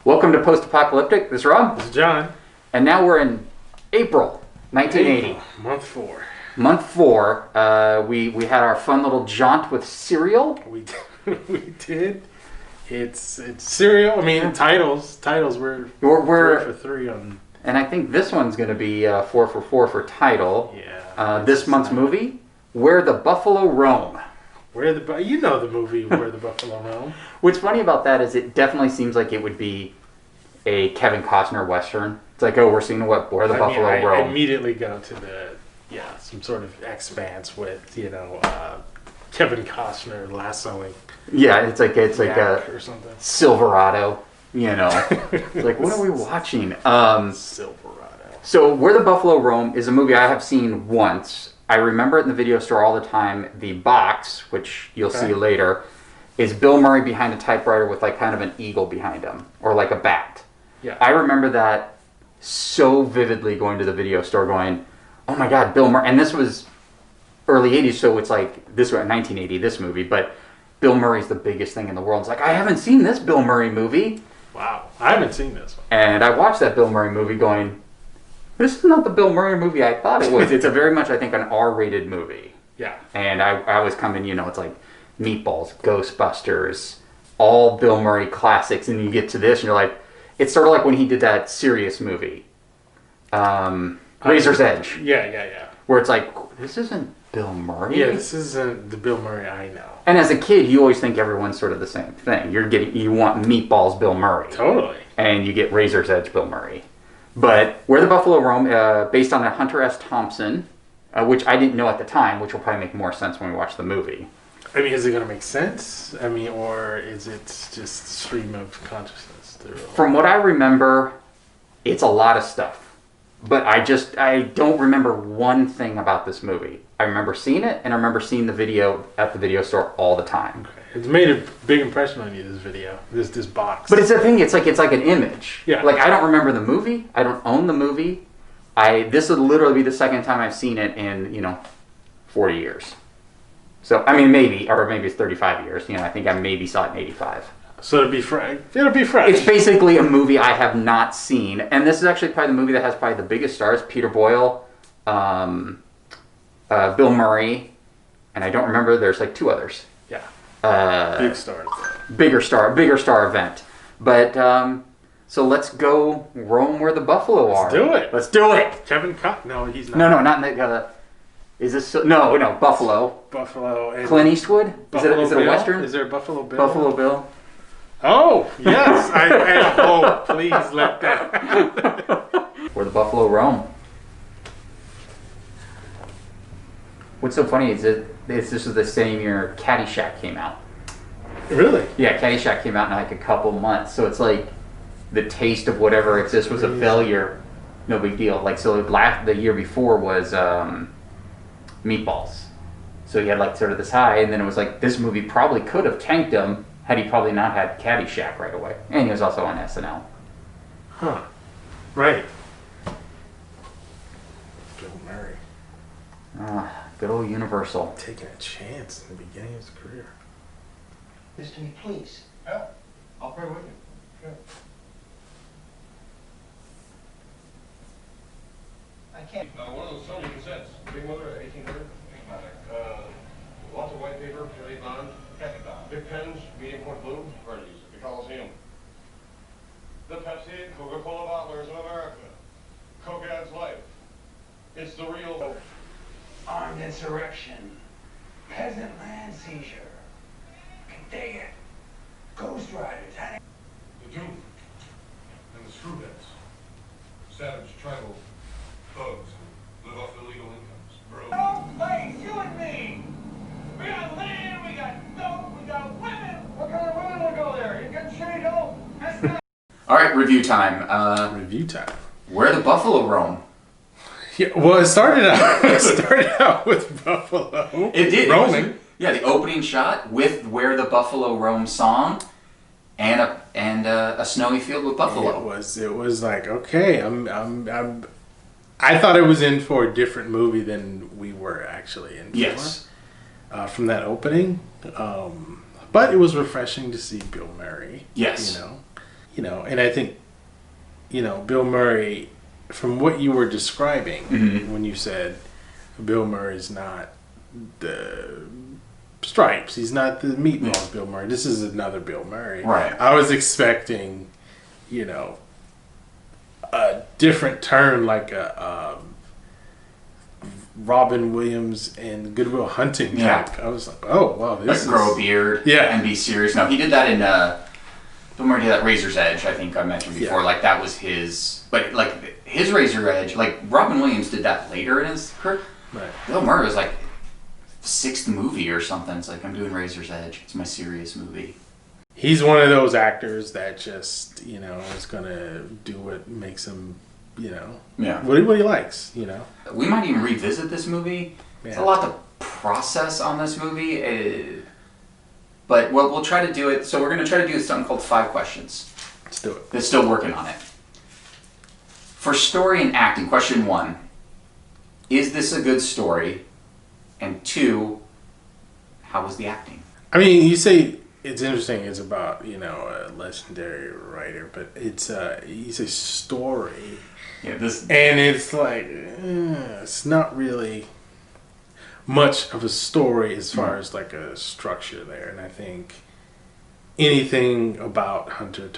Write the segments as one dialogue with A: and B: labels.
A: Welcome to Post Apocalyptic. This is Rob.
B: This is John.
A: And now we're in April 1980.
B: April, month 4.
A: Month 4. We had our fun little jaunt with cereal.
B: We did. It's cereal. I mean, titles. We're 3 for 3 on.
A: And I think this one's going to be 4 for 4 for title.
B: Yeah.
A: This month's movie, Where the Buffalo Roam.
B: You know the movie Where the Buffalo Roam.
A: What's funny about that is it definitely seems like it would be a Kevin Costner Western. It's like, oh, we're seeing Where the Buffalo Roam.
B: I immediately go to some sort of Expanse with, Kevin Costner lassoing.
A: Yeah, it's like a
B: or something.
A: Silverado, It's like, what are we watching?
B: Silverado.
A: So Where the Buffalo Roam is a movie I have seen once. I remember it in the video store all the time. The box, which you'll see later, is Bill Murray behind a typewriter with like kind of an eagle behind him, or like a bat.
B: Yeah.
A: I remember that so vividly, going to the video store going, oh my God, Bill Murray. And this was early 80s, so it's like, this was 1980, this movie, but Bill Murray's the biggest thing in the world. It's like, I haven't seen this Bill Murray movie.
B: Wow, I haven't seen this one.
A: And I watched that Bill Murray movie going, this is not the Bill Murray movie I thought it was. It's a very much, I think, an R-rated movie.
B: Yeah.
A: And I was coming, it's like Meatballs, Ghostbusters, all Bill Murray classics, and you get to this and you're like, it's sort of like when he did that serious movie, Razor's Edge.
B: Yeah.
A: Where it's like, this isn't Bill Murray.
B: Yeah, this isn't the Bill Murray I know.
A: And as a kid, you always think everyone's sort of the same thing. You want Meatballs Bill Murray.
B: Totally.
A: And you get Razor's Edge Bill Murray. But Where the Buffalo Roam, based on a Hunter S. Thompson, which I didn't know at the time, which will probably make more sense when we watch the movie.
B: I mean, is it going to make sense? I mean, or is it just stream of consciousness?
A: From what I remember, it's a lot of stuff. But I don't remember one thing about this movie. I remember seeing it, and I remember seeing the video at the video store all the time.
B: Okay. It's made a big impression on you, this video, this box.
A: But it's the thing, it's like an image.
B: Yeah.
A: Like, I don't remember the movie. I don't own the movie. This would literally be the second time I've seen it in, 40 years. So, I mean, maybe it's 35 years. I think I maybe saw it in 85.
B: So it'll be fresh.
A: It's basically a movie I have not seen. And this is actually probably the movie that has probably the biggest stars. Peter Boyle, Bill Murray, and I don't remember, there's like 2 others.
B: Yeah.
A: Bigger star event. But, so let's go roam where the buffalo are.
B: Let's do it.
A: Kevin
B: Costner? No, he's not.
A: No, not in the, is this, no, Buffalo.
B: Buffalo. And
A: Clint Eastwood? Is it a Western?
B: Is there a Buffalo Bill?
A: Buffalo Bill.
B: Oh, yes. I hope. Please let that.
A: Where the buffalo roam. What's so funny is that this was the same year Caddyshack came out.
B: Really?
A: Yeah, Caddyshack came out in like a couple months. So it's like the taste of whatever exists was a failure. No big deal. Like, so the year before was Meatballs. So he had like sort of this high, and then it was like this movie probably could have tanked him had he probably not had Caddyshack right away. And he was also on SNL.
B: Huh. Right. Bill Murray.
A: Good old Universal.
B: Taking a chance in the beginning of his career.
C: Listen to me, please.
D: Yeah, I'll pray with you. Sure.
C: I can't.
D: One of those Sony cassettes. Big mother, 1800. Lots of white paper, Philly bond. Big pens, medium point blue. Verdes, the Coliseum. The Pepsi, Coca-Cola bottlers of America. Coke adds life. It's the real.
C: Armed insurrection. Peasant land seizure. Can dig it. Ghost Riders.
D: The Doom. And the Screwheads. Savage tribal thugs who live off illegal incomes. Bro.
C: No place, you and me. We got land, we got dope, we got women. What kind of women will go there? You can say no. That's not.
A: All right, review time.
B: Review time.
A: Where the buffalo roam.
B: Yeah, well, it started out with Buffalo.
A: It did.
B: Roaming.
A: The opening shot with Where the Buffalo Roam song and a snowy field with buffalo.
B: It was like, okay, I thought it was in for a different movie than we were actually in for.
A: Yes.
B: From that opening. But it was refreshing to see Bill Murray.
A: Yes.
B: and I think, Bill Murray, from what you were describing when you said Bill Murray's not the Stripes, he's not the Meatballs Bill Murray. This is another Bill Murray.
A: Right.
B: I was expecting, a different turn, like a Robin Williams and Good Will Hunting.
A: Yeah.
B: I was like, oh wow, this is
A: grow a beard. And be serious. No, he did that in Bill Murray did that Razor's Edge. I think I mentioned before. Like that was his, but like his Razor Edge. Like Robin Williams did that later in his career.
B: Right.
A: Bill Murray was like 6th movie or something. It's like, I'm doing Razor's Edge. It's my serious movie.
B: He's one of those actors that just, is going to do what makes him, what he likes,
A: We might even revisit this movie.
B: Yeah.
A: It's a lot to process on this movie. But we'll try to do it. So we're going to try to do something called 5 questions.
B: Let's do it.
A: They're still working on it. For story and acting, question 1. Is this a good story? And 2, how was the acting?
B: I mean, you say it's interesting. It's about a legendary writer, but it's you say story.
A: Yeah, this
B: and it's like it's not really much of a story as far as like a structure there. And I think anything about Hunter S.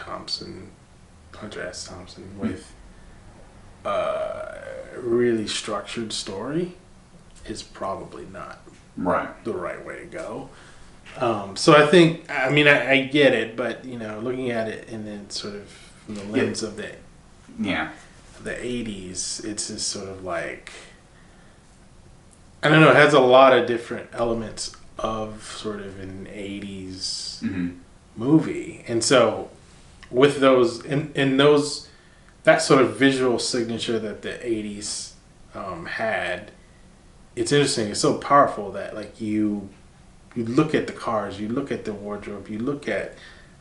B: Thompson with really structured story is probably not the right way to go. So I think, I get it, but looking at it and then sort of from the lens of the 80s, it's just sort of like, I don't know, it has a lot of different elements of sort of an 80s movie. And so with those, in those, that sort of visual signature that the 80s had, it's interesting. It's so powerful that like you look at the cars, you look at the wardrobe, you look at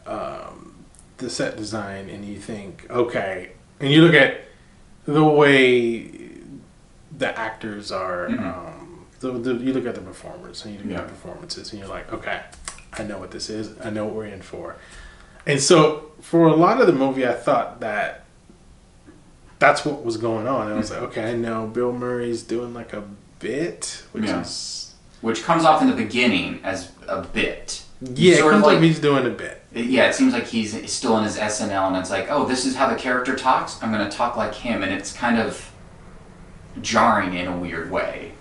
B: the set design, and you think, okay, and you look at the way the actors are. You look at the performers, and you look at the performances, and you're like, okay, I know what this is. I know what we're in for. And so for a lot of the movie, I thought that that's what was going on. I was like, okay, I know Bill Murray's doing like a bit,
A: which comes off in the beginning as a bit.
B: Yeah, it comes like he's doing a bit.
A: Yeah, it seems like he's still in his SNL, and it's like, oh, this is how the character talks? I'm going to talk like him, and it's kind of jarring in a weird way.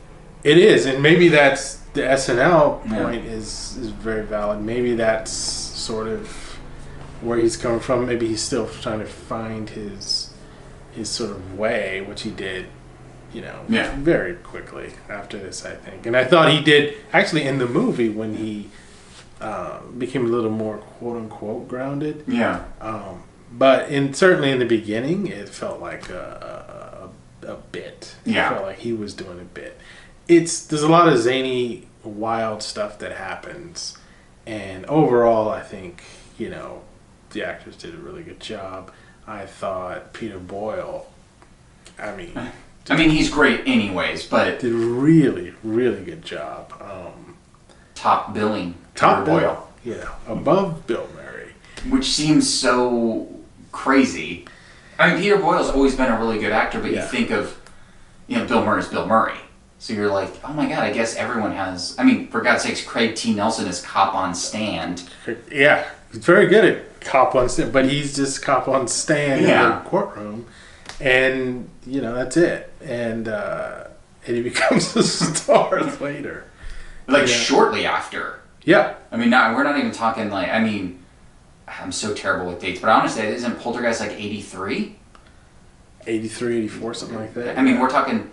B: It is, and maybe that's the SNL point is very valid. Maybe that's sort of where he's coming from. Maybe he's still trying to find his sort of way, which he did, very quickly after this, I think. And I thought he did, actually, in the movie when he became a little more quote-unquote grounded.
A: Yeah.
B: But certainly in the beginning, it felt like a bit.
A: Yeah.
B: It felt like he was doing a bit. There's a lot of zany, wild stuff that happens. And overall, I think, the actors did a really good job. I thought Peter Boyle,
A: he's great anyways, but
B: did a really, really good job.
A: Top billing.
B: Top Boyle. Yeah, above Bill Murray.
A: Which seems so crazy. Peter Boyle's always been a really good actor, but you think of, Bill Murray's Bill Murray. So you're like, oh my God, I guess everyone has... for God's sakes, Craig T. Nelson is cop on stand.
B: Yeah, he's very good at cop on stand, but he's just cop on stand in the courtroom. And, that's it. And he becomes a star later.
A: Shortly after.
B: Yeah.
A: we're not even talking I'm so terrible with dates, but honestly, isn't Poltergeist 83?
B: 83, 84, something like that.
A: We're talking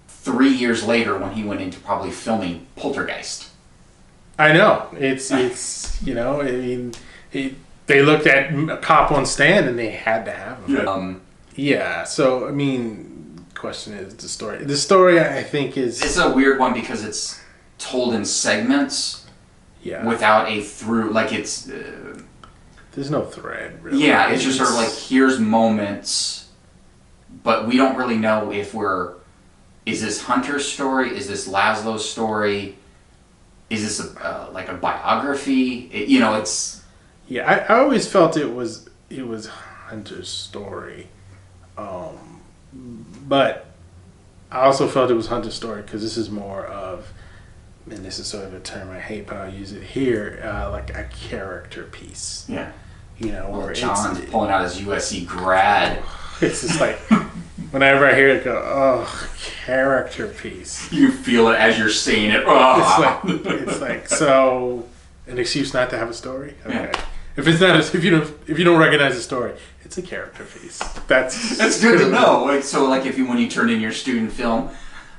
A: 3 years later when he went into probably filming Poltergeist.
B: I know. It's they looked at a cop on stand and they had to have him. So, question is the story. The story, I think, is...
A: It's a weird one because it's told in segments without a through... it's...
B: There's no thread, really.
A: Yeah, it's just sort of here's moments, but we don't really know if is this Hunter's story? Is this Laszlo's story? Is this a biography? It's...
B: Yeah, I always felt it was Hunter's story. But I also felt it was Hunter's story because this is more of, and this is sort of a term I hate, but I'll use it here, like a character piece.
A: Yeah.
B: You know,
A: Well,
B: where
A: John's pulling out his USC grad.
B: it's just like, whenever I hear it go, oh, character piece.
A: You feel it as you're saying it. Oh.
B: It's like, so an excuse not to have a story? Okay.
A: Yeah.
B: If it's not, if you don't recognize the story, it's a character piece. That's
A: good to know. Like, so, like, when you turn in your student film,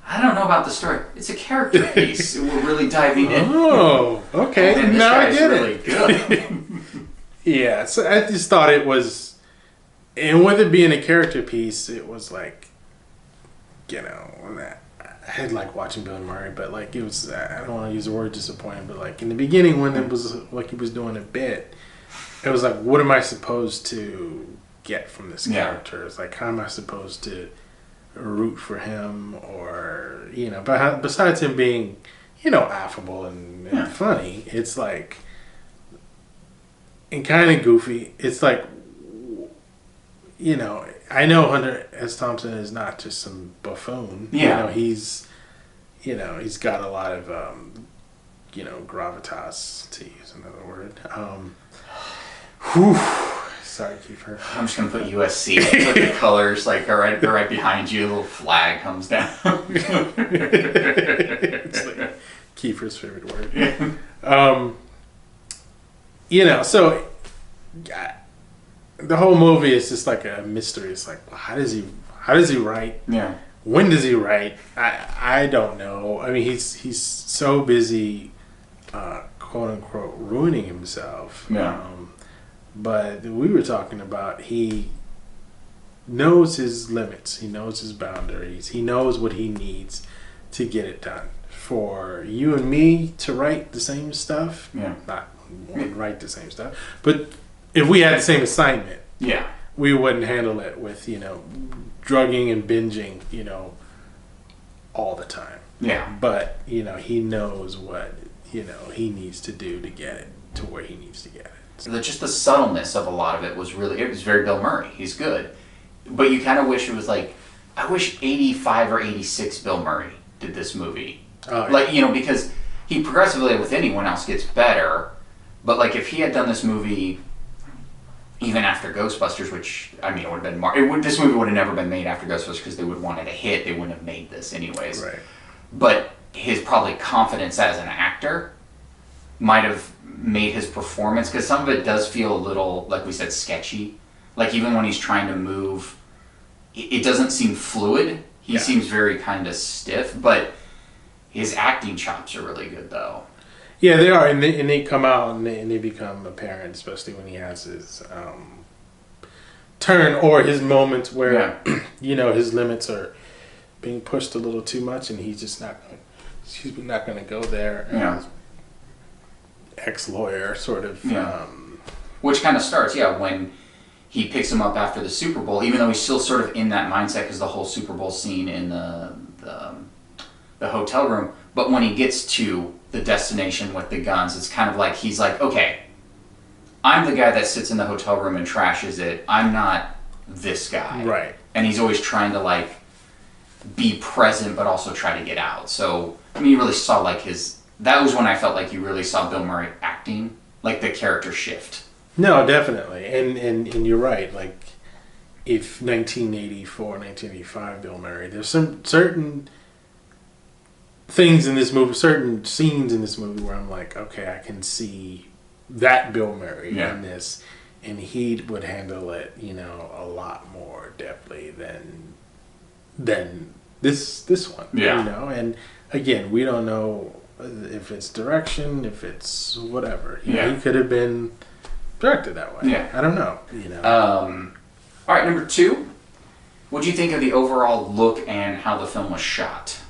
A: I don't know about the story. It's a character piece. We're really diving in.
B: Oh, okay.
A: And this
B: now I
A: guy's
B: get
A: really
B: it.
A: good.
B: Yeah, so I just thought it was, and with it being a character piece, it was like, you know, I had like watching Bill Murray, but like it was, I don't want to use the word disappointing, but like in the beginning when it was like he was doing a bit, it was like, what am I supposed to get from this character? It's like, how am I supposed to root for him, or, you know, but besides him being, you know, affable and funny, it's like, and kind of goofy. It's like, you know, I know Hunter S. Thompson is not just some buffoon.
A: Yeah.
B: You know, he's got a lot of, you know, gravitas, to use another word. Sorry, Kiefer.
A: I'm just gonna put USC. Like the colors, like they're right behind you. A little flag comes down.
B: It's like Kiefer's favorite word. You know, so the whole movie is just like a mystery. It's like, well, how does he write?
A: Yeah.
B: When does he write? I don't know. I mean, he's so busy, quote unquote, ruining himself.
A: Yeah.
B: But we were talking about, he knows his limits. He knows his boundaries. He knows what he needs to get it done. For you and me to write the same stuff, not write the same stuff, but if we had the same assignment, we wouldn't handle it with, you know, drugging and binging, you know, all the time.
A: Yeah.
B: But, you know, he knows what, you know, he needs to do to get it to where he needs to get it. So
A: Just the subtleness of a lot of it was very Bill Murray. He's good. But you kind of wish it was like, I wish 85 or 86 Bill Murray did this movie.
B: Oh, yeah.
A: Like, you know, because he progressively with anyone else gets better. But like if he had done this movie even after Ghostbusters, which, I mean, it would have been this movie would have never been made after Ghostbusters because they would have wanted a hit. They wouldn't have made this anyways.
B: Right.
A: But his probably confidence as an actor might have made his performance, because some of it does feel a little, like we said, sketchy. Like even when he's trying to move, it doesn't seem fluid. He seems very kind of stiff, but his acting chops are really good though.
B: Yeah, they are, and they come out and they become apparent, especially when he has his turn or his moments where you know, his limits are being pushed a little too much, and he's just not going to go there.
A: Yeah.
B: Ex-lawyer sort of.
A: Which kind of starts, when he picks him up after the Super Bowl, even though he's still sort of in that mindset because the whole Super Bowl scene in the hotel room. But when he gets to the destination with the guns, it's kind of like he's like, okay, I'm the guy that sits in the hotel room and trashes it. I'm not this guy.
B: Right.
A: And he's always trying to like be present but also try to get out. So, I mean, you really saw like that was when I felt like you really saw Bill Murray acting, like the character shift. No,
B: definitely. And you're right. Like, if 1984, 1985 Bill Murray, there's some certain things in this movie, certain scenes in this movie where I'm like, okay, I can see that Bill Murray in this, and he would handle it, you know, a lot more deftly than this one. You know, and again, we don't know if it's direction, if it's whatever. You know, he could have been directed that way. I don't know. You know.
A: All right, number 2. What do you think of the overall look and how the film was shot?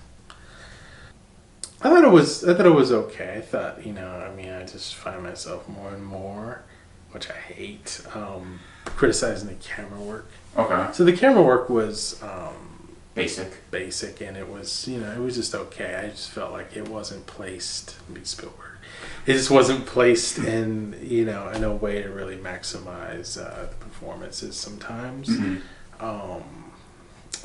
B: I thought it was okay. I thought, you know, I mean, I just find myself more and more, which I hate, criticizing the camera work. Okay. So the camera work was basic, and it was, you know, it was just okay. I just felt like it wasn't placed. Spielberg. it just wasn't placed in in a way to really maximize the performances sometimes. I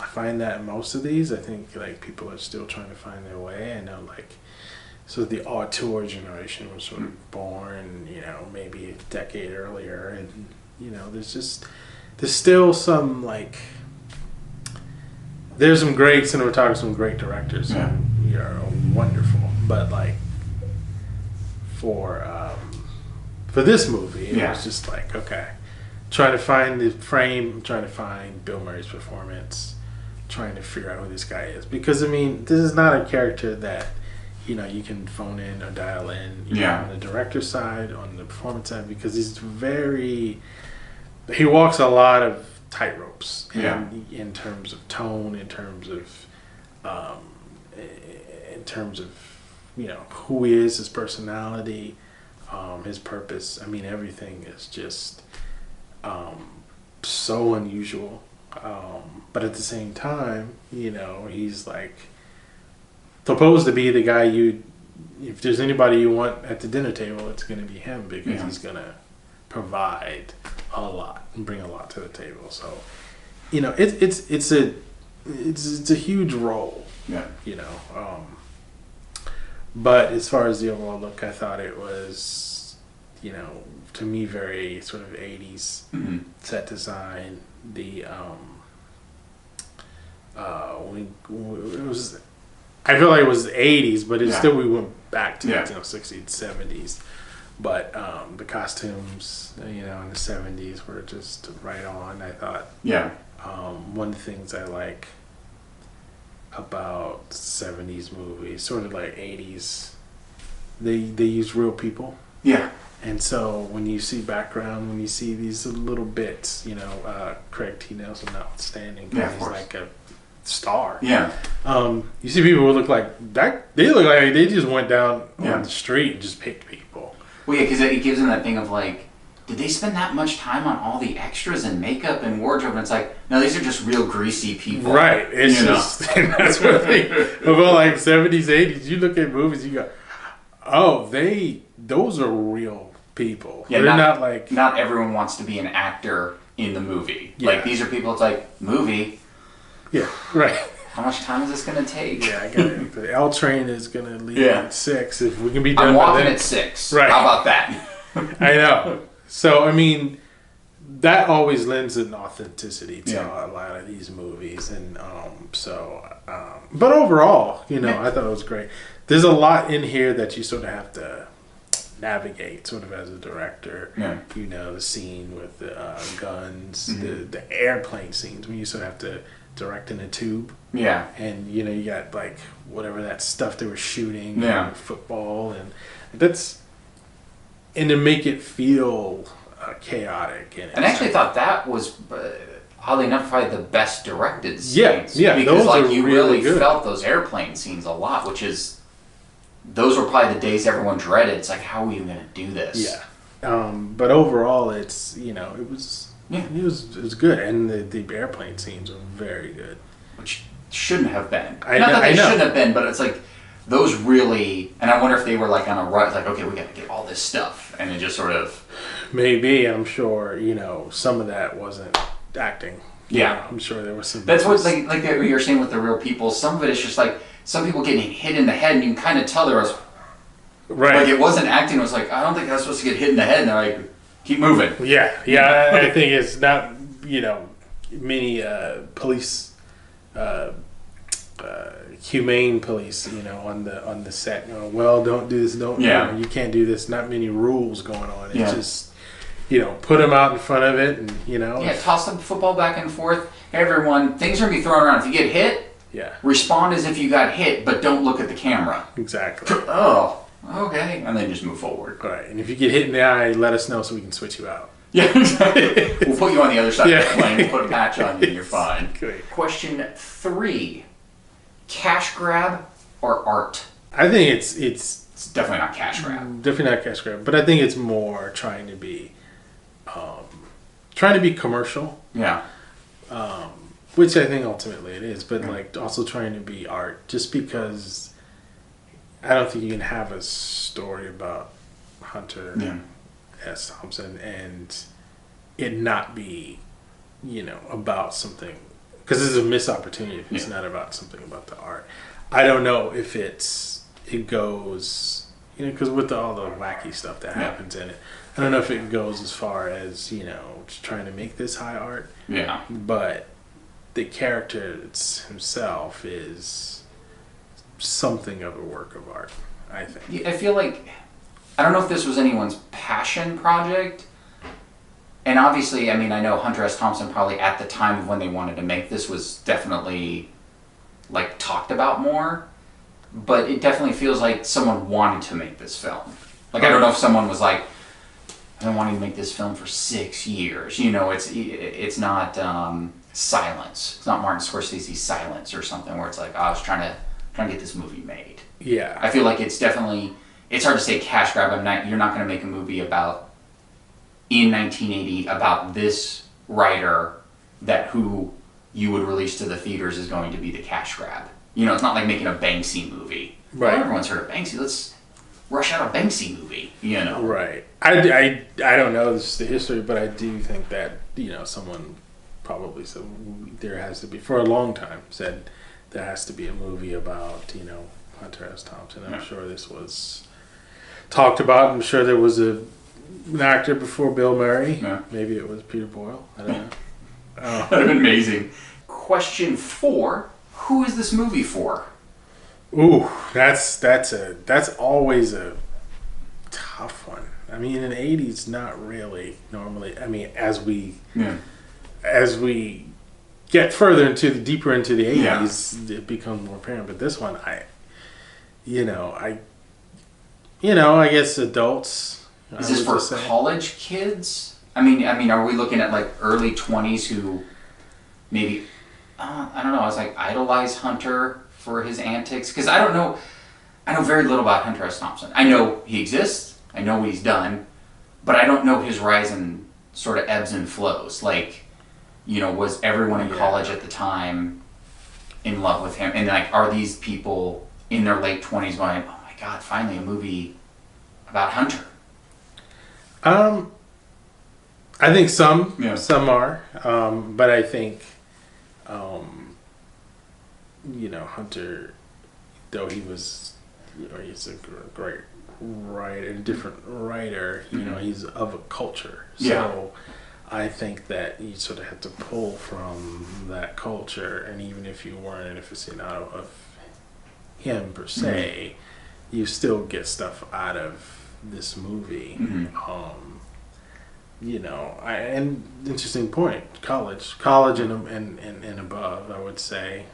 B: find that in most of these, I think like people are still trying to find their way. I know like so the auteur generation was sort of born, maybe a decade earlier, and there's still some like there's some great cinematographers, some great directors, who are wonderful, but like for this movie, it was just like okay, trying to find the frame, trying to find Bill Murray's performance, trying to figure out who this guy is, because I mean this is not a character that you can phone in or dial in on the director's side, on the performance side, because he walks a lot of tightropes in terms of tone, in terms of who he is, his personality, his purpose. I mean, everything is just so unusual, but at the same time, he's like supposed to be the guy if there's anybody you want at the dinner table, it's going to be him, because he's going to provide a lot and bring a lot to the table. So, it's a huge role. But as far as the overall look, I thought it was, to me, very sort of 80s set design. The it was. I feel like it was the 80s, but still we went back to 60s, 70s. But the costumes, in the 70s were just right on, I thought. One of the things I like about 70s movies, sort of like 80s, they use real people. And so when you see background, when you see these little bits, Craig T. Nelson notwithstanding, he's like a star. You see people who look like that. They look like they just went down on the street and just picked people.
A: Well, because it gives them that thing of like, did they spend that much time on all the extras and makeup and wardrobe? And it's like, no, these are just real greasy people.
B: Right. It's just that's what they about like 70s, 80s. You look at movies, you go, oh, those are real people.
A: Yeah,
B: they're not like
A: not everyone wants to be an actor in the movie. Like these are people. It's like movie.
B: Yeah, right.
A: How much time is this going to take?
B: Yeah, I got it. The L train is going to leave at 6. If we can be done
A: I'm walking
B: by then.
A: at 6.
B: Right.
A: How about that?
B: I know. So, I mean, that always lends an authenticity to a lot of these movies. And but overall, I thought it was great. There's a lot in here that you sort of have to navigate sort of as a director. The scene with the guns, the airplane scenes when you sort of have to direct in a tube. And you got like whatever that stuff they were shooting, football, and to make it feel chaotic. And
A: I actually thought that was oddly enough probably the best directed scenes.
B: Because
A: those
B: like
A: you
B: really
A: felt those airplane scenes a lot, which is those were probably the days everyone dreaded. It's like, how are we even going to do this?
B: But overall, it's it was good, and the airplane scenes were very good.
A: Which shouldn't have been.
B: I
A: Not
B: know,
A: that they
B: I know.
A: shouldn't have been, but it's like those really. And I wonder if they were like on a run. Like, okay, we got to get all this stuff, and it just sort of.
B: Maybe, I'm sure some of that wasn't acting. I'm sure there was some.
A: That's what like you're saying with the real people. Some of it is just like some people getting hit in the head, and you can kind of tell there was.
B: Right.
A: Like it wasn't acting. It was like, I don't think I was supposed to get hit in the head, and they're like, keep moving.
B: I think it's not many police, humane police, on the set. Well, don't do this. Don't. You can't do this. Not many rules going on. It's just put them out in front of it, and
A: toss the football back and forth. Hey, everyone, things are gonna be thrown around. If you get hit, respond as if you got hit, but don't look at the camera.
B: Exactly.
A: Oh. Okay, and then just move forward.
B: Right, and if you get hit in the eye, let us know so we can switch you out.
A: Exactly. We'll put you on the other side of the plane, put a patch on you, and you're fine.
B: Great.
A: Question 3. Cash grab or art?
B: I think it's
A: definitely not cash grab.
B: Definitely not cash grab, but I think it's more trying to be commercial. Which I think ultimately it is, but like also trying to be art, just because I don't think you can have a story about Hunter
A: Yeah.
B: S. Thompson and it not be, about something. Because it's a missed opportunity if it's not about something about the art. I don't know if it goes, because with all the wacky stuff that happens in it, I don't know if it goes as far as, just trying to make this high art.
A: Yeah.
B: But the character himself is something of a work of art, I think.
A: Yeah, I feel like, I don't know if this was anyone's passion project. And obviously, I mean, I know Hunter S. Thompson probably at the time of when they wanted to make this was definitely like talked about more. But it definitely feels like someone wanted to make this film. Like, I don't know if someone was like, I've been wanting to make this film for 6 years. It's not Silence. It's not Martin Scorsese's Silence or something where it's like, I was trying to get this movie made.
B: Yeah.
A: I feel like it's definitely, it's hard to say cash grab. You're not going to make a movie in 1980 about this writer who you would release to the theaters is going to be the cash grab. It's not like making a Banksy movie.
B: Right.
A: Well, everyone's heard of Banksy. Let's rush out a Banksy movie.
B: Right. I don't know the history, but I do think that someone probably said there has to be for a long time said there has to be a movie about Hunter S. Thompson. I'm sure this was talked about. I'm sure there was an actor before Bill Murray. Yeah. Maybe it was Peter Boyle. I don't know.
A: That'd have been amazing. Question 4. Who is this movie for?
B: Ooh, that's always a tough one. I mean, in the 80s, not really normally. I mean, as we get deeper into the 80s, it becomes more apparent. But this one, I guess adults.
A: Is this for college kids? I mean, are we looking at like early 20s who maybe, I don't know, I was like idolize Hunter for his antics? Because I don't know, I know very little about Hunter S. Thompson. I know he exists, I know what he's done, but I don't know his rise and sort of ebbs and flows. Like, was everyone in college at the time in love with him? And like, are these people in their late 20s going, oh my God, finally a movie about Hunter?
B: I think some are, but I think, Hunter, though he's a great writer, different writer, he's of a culture. So I think that you sort of have to pull from that culture, and even if you weren't an aficionado of him per se, you still get stuff out of this movie. And interesting point, college and above, I would say.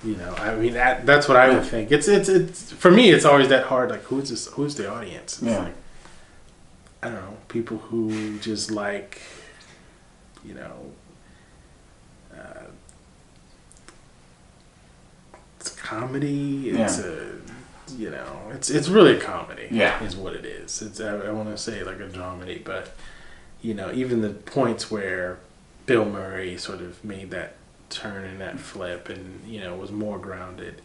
B: I mean that's what I would think. It's for me, it's always that hard. Like, who's the audience? It's like, I don't know, people who just like, it's comedy. It's it's really a comedy. Yeah, is what it is. It's I want to say like a dramedy, but even the points where Bill Murray sort of made that turn and that flip, and was more grounded.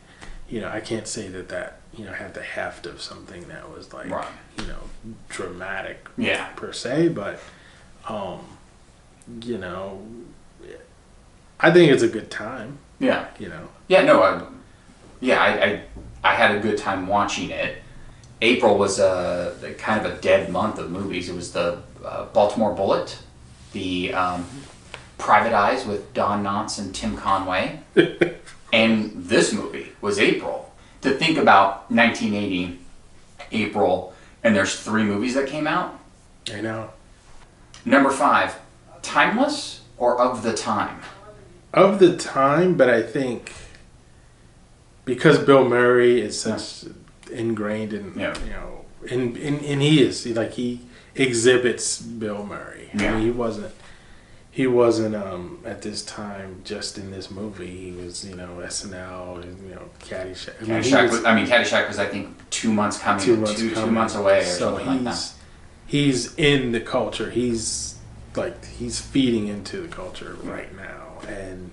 B: I can't say that had the heft of something that was like dramatic. Per se, but I think it's a good time. Yeah. I had a good time watching it. April was kind of a dead month of movies. It was the Baltimore Bullet, the Private Eyes with Don Knotts and Tim Conway, and this movie was April. To think about 1980, April, and there's 3 movies that came out. I know.
A: Number 5, timeless or of the time? Of the time,
B: but I think because Bill Murray is such ingrained in and he exhibits Bill Murray. I mean, he wasn't at this time just in this movie. He was SNL and Caddyshack.
A: Caddyshack was I think 2 months coming, 2 months away or something like that.
B: He's in the culture. He's feeding into the culture right now, and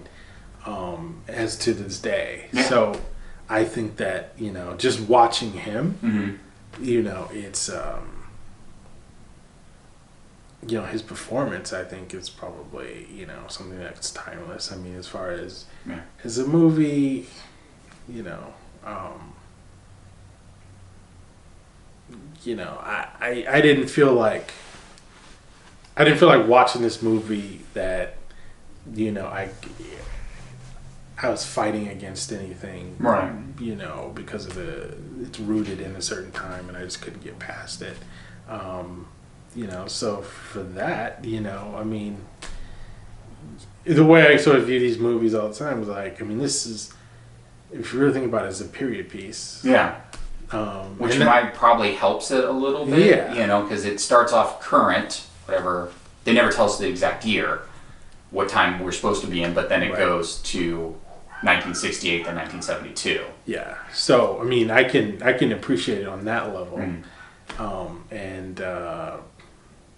B: as to this day. So I think that, just watching him, it's, his performance, I think, is probably, something that's timeless. I mean, as far as a movie, I didn't feel like watching this movie that, I was fighting against anything,
A: right?
B: Because of it's rooted in a certain time, and I just couldn't get past it. So for that, I mean, the way I sort of view these movies all the time is like, I mean, this is, if you really think about it, as a period piece.
A: Yeah. Which might probably helps it a little bit, because it starts off current, whatever. They never tell us the exact year, what time we're supposed to be in, but then it goes to 1968 to 1972.
B: Yeah. So, I mean, I can appreciate it on that level.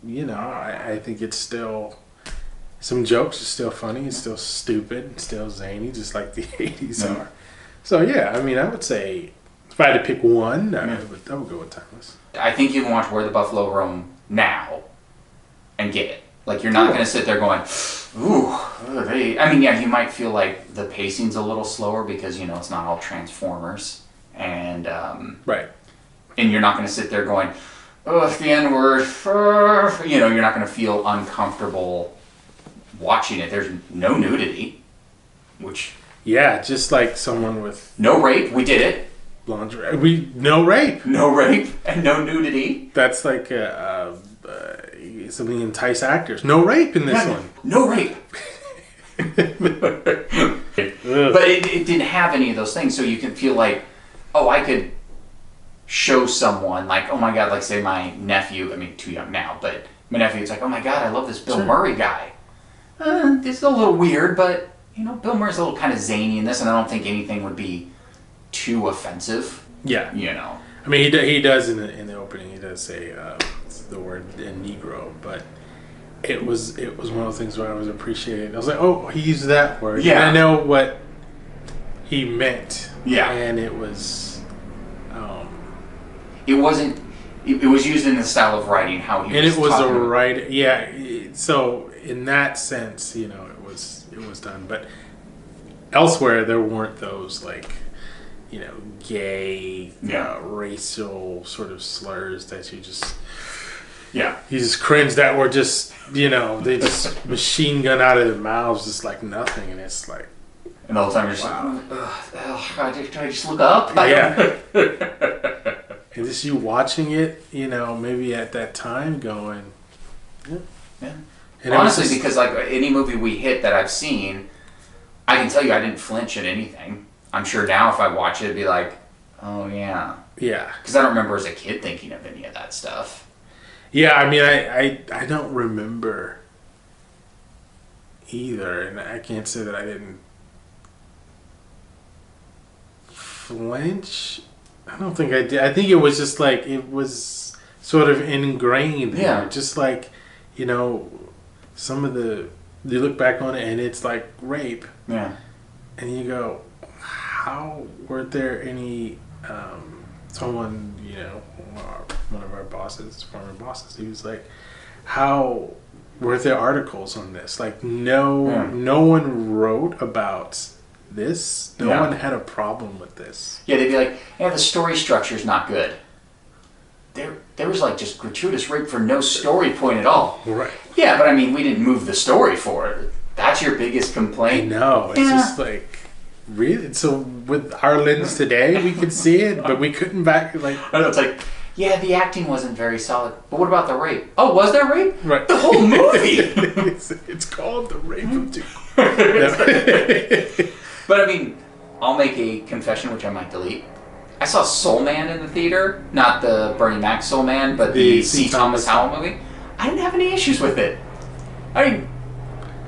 B: I think it's still, some jokes are still funny, it's still stupid, still zany, just like the 80s are. So, yeah, I mean, I would say, if I had to pick one, I would go with Timeless.
A: I think you can watch Where the Buffalo Roam now and get it. Like, you're not going to sit there going, ooh, you might feel like the pacing's a little slower because, it's not all Transformers. And,
B: right.
A: And you're not going to sit there going, oh, the N-word, you're not going to feel uncomfortable watching it. There's no nudity, which...
B: Yeah, just like someone with...
A: No rape, we did it.
B: Lingerie, no rape.
A: No rape and no nudity.
B: That's like something entice actors. No rape in this one.
A: No rape. But it didn't have any of those things, so you can feel like, oh, I could show someone, like, oh my God, like say my nephew, I mean, too young now, but my nephew, it's like, oh my God, I love this Bill Murray guy. This is a little weird, but, Bill Murray's a little kind of zany in this, and I don't think anything would be too offensive.
B: Yeah. I mean, he does in the opening, he does say the word Negro, but it was one of those things where I was appreciating. I was like, oh, he used that word.
A: Yeah.
B: And I know what he meant.
A: Yeah.
B: And it was...
A: It wasn't... It was used in the style of writing, how he was
B: and it was
A: talking
B: a right... Yeah, so in that sense, it was done. But elsewhere, there weren't those, like... gay, racial sort of slurs that you just...
A: Yeah.
B: You just cringe that were just, they just machine gun out of their mouths just like nothing. And it's like...
A: And the whole time you're just like, do I just look up?
B: Yeah. And just you watching it, maybe at that time going...
A: Yeah.
B: And
A: honestly, because like any movie we hit that I've seen, I can tell you I didn't flinch at anything. I'm sure now if I watch it, it'd be like, oh yeah.
B: Yeah.
A: Because I don't remember as a kid thinking of any of that stuff.
B: Yeah, I mean, I don't remember either. And I can't say that I didn't flinch. I don't think I did. I think it was just like, it was sort of ingrained.
A: Yeah.
B: There. Just like, some of the, you look back on it and it's like rape.
A: Yeah.
B: And you go, how weren't there any someone one of our bosses, former bosses, he was like, how weren't there articles on this? Like no one wrote about this. No one had a problem with this.
A: Yeah, they'd be like, yeah, the story structure's not good. There was like just gratuitous rape for no story point at all.
B: Right.
A: Yeah, but I mean, we didn't move the story for it. That's your biggest complaint.
B: I know. It's just like, really? So with our lens today, we could see it, but we couldn't back, like...
A: I know, it's like, yeah, the acting wasn't very solid. But what about the rape? Oh, was there rape?
B: Right.
A: The whole movie!
B: it's called The Rape of Two.
A: But I mean, I'll make a confession, which I might delete. I saw Soul Man in the theater. Not the Bernie Mac Soul Man, but the C. Thomas Howell movie. I didn't have any issues with it. I mean...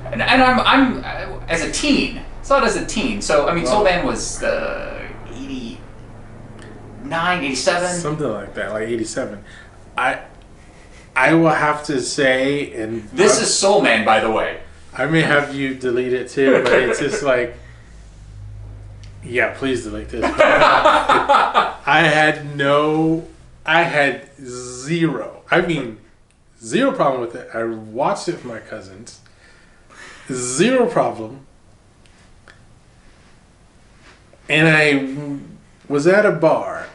A: And I'm as a teen, saw it as a teen. So, I mean, Soul Man was 89, 87?
B: Something like that, like 87. I will have to say, and...
A: This is Soul Man, by the way.
B: I may have you delete it too, but it's just like, Yeah, please delete this. I had zero. I mean, zero problem with it. I watched it with my cousins. Zero problem. And I was at a bar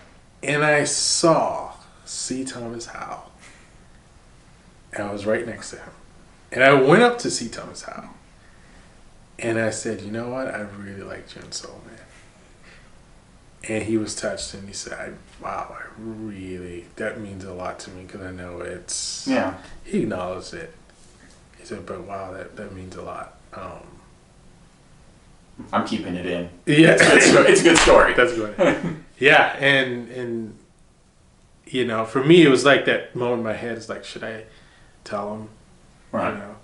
B: and I saw C. Thomas Howell. And I was right next to him. And I went up to C. Thomas Howell. And I said, you know what? I really like June Soul, man. And he was touched and he said, wow, that means a lot to me because I know it's...
A: Yeah.
B: He acknowledged it. He said, but wow, that means a lot.
A: I'm keeping it in.
B: Yeah.
A: It's a good story.
B: That's good. Yeah, and you know, for me, it was like that moment in my head. It's like, should I tell him?
A: Right.
B: You know?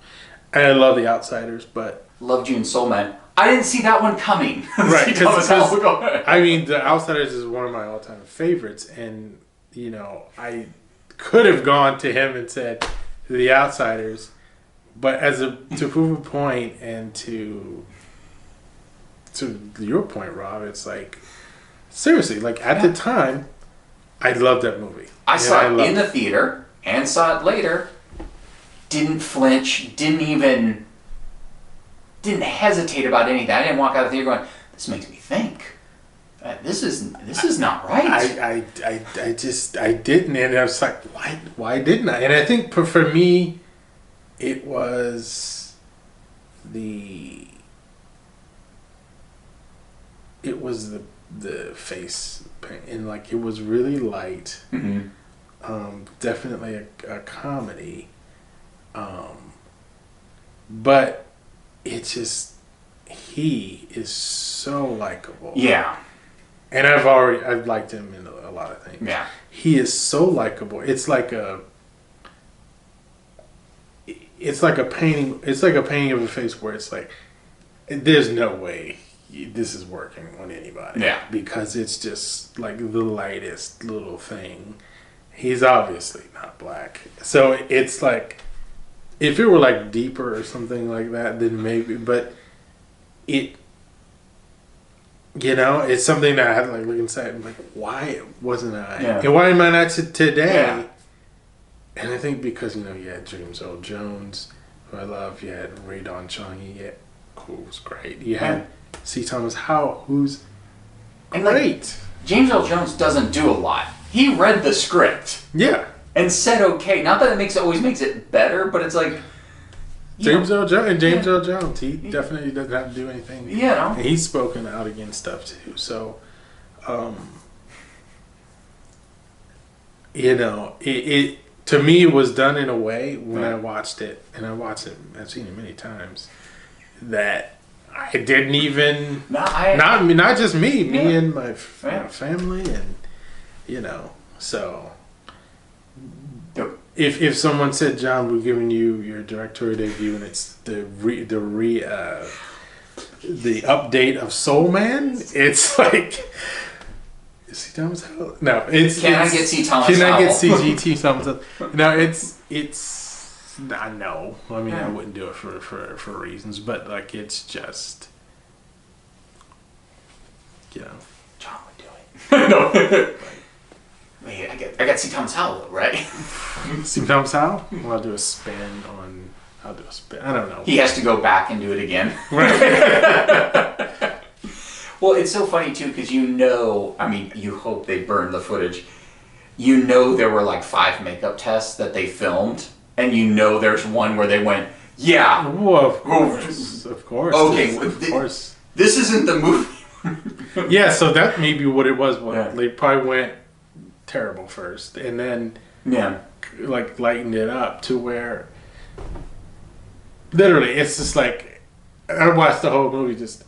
B: And I love The Outsiders, but...
A: Love June Soul Man. I didn't see that one coming.
B: Right, because I mean, The Outsiders is one of my all-time favorites, and you know, I could have gone to him and said The Outsiders, but to prove a point and to your point, Rob, it's like seriously, like at the time, I loved that movie.
A: I saw it in the theater and saw it later. Didn't flinch. Didn't hesitate about anything. I didn't walk out of the theater going, "This makes me think. This is not right."
B: I didn't, and I was like, why didn't I? And I think for me, it was the face paint, and like it was really light.
A: Mm-hmm.
B: Definitely a comedy, but it's just he is so likable.
A: Yeah.
B: And I've liked him in a lot of things.
A: Yeah.
B: He is so likable. It's like a painting. It's like a painting of a face where it's like, there's no way this is working on anybody.
A: Yeah.
B: Because it's just like the lightest little thing. He's obviously not black, so it's like, if it were like deeper or something like that, then maybe. But it. You know, it's something that I had to like look inside and like, why wasn't I?
A: Yeah.
B: And why am I not today?
A: Yeah.
B: And I think because, you know, you had James Earl Jones, who I love. You had Ray Don Chong, who was great. You had C. Thomas Howell, who's
A: And
B: great.
A: like, James Earl Jones doesn't do a lot. He read the script.
B: Yeah.
A: And said okay. Not that it always makes it better, but it's like...
B: James Earl Jones, he definitely doesn't have to do anything.
A: Yeah, no.
B: And he's spoken out against stuff too. So, you know, it to me it was done in a way when I watched it, and I've seen it many times, that I didn't even not just me and my family, and you know, so. If someone said, John, we're giving you your directorial debut and it's the update of Soul Man, it's like, is C. Thomas Howell? No, it's
A: Can I get C. Thomas
B: Can
A: Howell?
B: I get CGT Thomas Howell? No, it's I know. I mean, I wouldn't do it for reasons, but like it's just, you know,
A: John would do it. No. Wait, I got C. Thomas Howell, right?
B: C. Thomas Howell? Well, I'll do a spin. I don't know.
A: He has to go back and do it again.
B: Right.
A: Well, it's so funny too, because you hope they burn the footage. You know there were like 5 makeup tests that they filmed, and you know there's one where they went, yeah.
B: Well, of course. Of course.
A: Okay.
B: Of course.
A: This isn't the movie.
B: Yeah, so that may be what it was. They probably went terrible first, and then like lightened it up to where literally it's just like I watched the whole movie just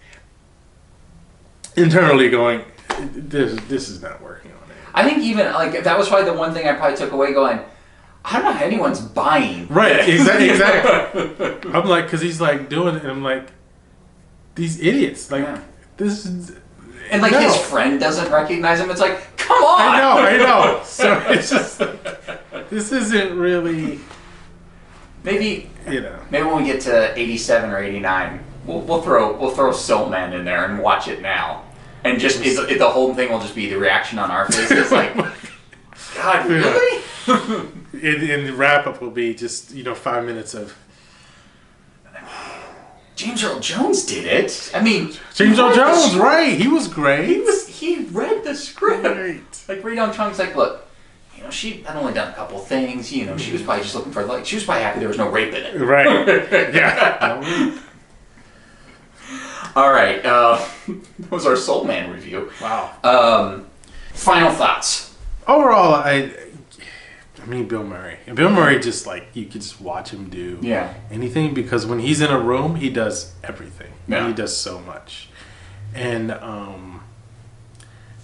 B: internally going, this is not working on it.
A: I think even like that was probably the one thing I probably took away going, I don't know how anyone's buying.
B: Right, exactly. I'm like, because he's like doing it, and I'm like, these idiots, like this is.
A: And like his friend doesn't recognize him. It's like, come on!
B: I know. So it's just like, this isn't really.
A: Maybe when we get to 87 or 89, we'll throw Soul Man in there and watch it now. And just the whole thing will just be the reaction on our faces, like, God, really?
B: And the wrap up will be just 5 minutes of.
A: James Earl Jones did it. I mean,
B: James Earl Jones, right? He was great.
A: He read the script.
B: Right.
A: Like Ray Dong Chung's like, look, she had only done a couple things. She was probably just looking for she was probably happy there was no rape in it.
B: Right. Yeah.
A: All right. That was our Soul Man review.
B: Wow.
A: Final thoughts.
B: Overall, I mean, Bill Murray. And Bill Murray just you could just watch him do anything, because when he's in a room, he does everything.
A: Yeah.
B: He does so much. And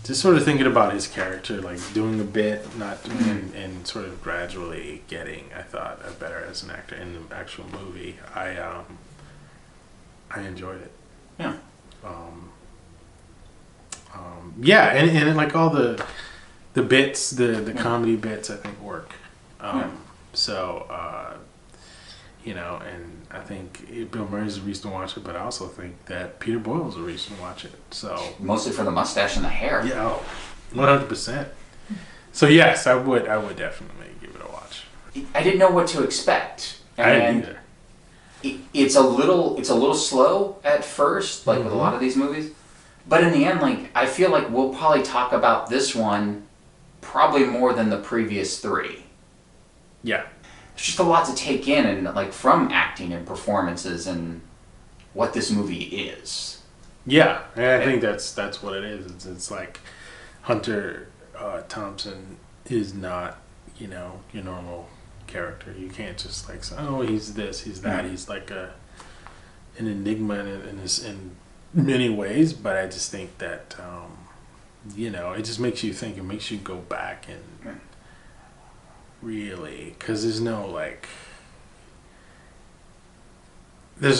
B: just sort of thinking about his character, like doing a bit, not doing, and sort of gradually getting, I thought, better as an actor in the actual movie. I enjoyed it.
A: Yeah.
B: Yeah, and like all the bits, the comedy bits, I think work. So, and I think Bill Murray's a reason to watch it, but I also think that Peter Boyle's a reason to watch it. So
A: mostly for the mustache and the hair.
B: Yeah, 100%. So yes, I would definitely give it a watch.
A: I didn't know what to expect.
B: I didn't either.
A: It's a little slow at first, like with a lot of these movies. But in the end, I feel like we'll probably talk about this one probably more than the previous three.
B: Yeah.
A: There's just a lot to take in, and from acting and performances and what this movie is.
B: Yeah, and I think that's what it is. It's like Hunter Thompson is not, your normal character. You can't just say, oh, he's this, he's that. He's like an enigma in many ways, but I just think that it just makes you think. It makes you go back and really, because there's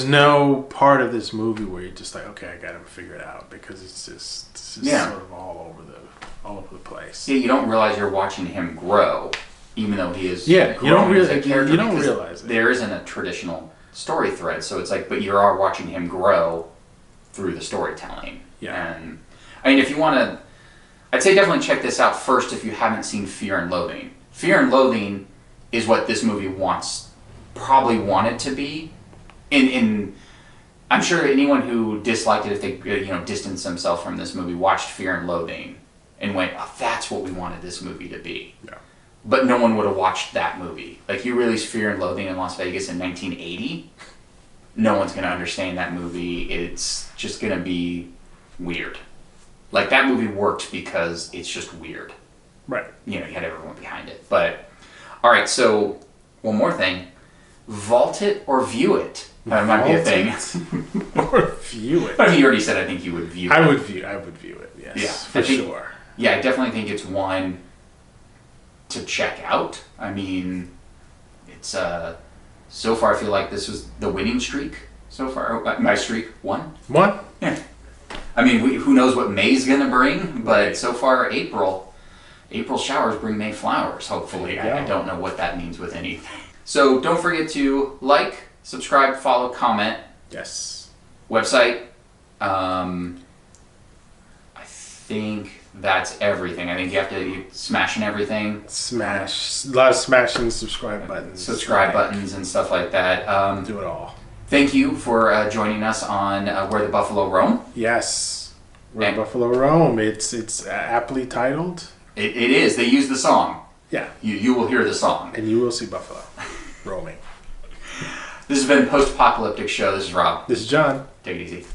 B: no part of this movie where you're just like, okay, I got to figure it out, because it's just sort of all over the place.
A: Yeah, you don't realize you're watching him grow, even though he is.
B: Yeah, you don't realize it.
A: There isn't a traditional story thread, so it's but you are watching him grow through the storytelling.
B: Yeah.
A: And I mean, if you want to, I'd say definitely check this out first if you haven't seen Fear and Loathing. Fear and Loathing is what this movie probably wanted to be. I'm sure anyone who disliked it, if they distanced themselves from this movie, watched Fear and Loathing and went, oh, that's what we wanted this movie to be.
B: Yeah.
A: But no one would have watched that movie. You released Fear and Loathing in Las Vegas in 1980, no one's going to understand that movie. It's just going to be weird. That movie worked because it's just weird.
B: Right.
A: You had everyone behind it. But, all right, so one more thing. Vault it or view it. That might be a thing.
B: Or view it.
A: I mean, you already said I think you would view it.
B: I would view it, yes.
A: Yeah,
B: for sure.
A: Yeah, I definitely think it's one to check out. I mean, it's, so far I feel like this was the winning streak so far. My streak, one. Yeah. I mean, who knows what May's going to bring, but so far April showers bring May flowers, hopefully. I don't know what that means with anything. So don't forget to like, subscribe, follow, comment.
B: Yes.
A: Website. I think that's everything. I think you have to smashing everything.
B: Smash. A lot of smashing subscribe buttons.
A: Subscribe buttons and stuff like that.
B: Do it all.
A: Thank you for joining us on Where the Buffalo Roam.
B: Yes. Where the Buffalo Roam. It's aptly titled.
A: It is. They use the song.
B: Yeah.
A: You will hear the song.
B: And you will see Buffalo roaming.
A: This has been Post Apocalyptic Show. This is Rob.
B: This is John.
A: Take it easy.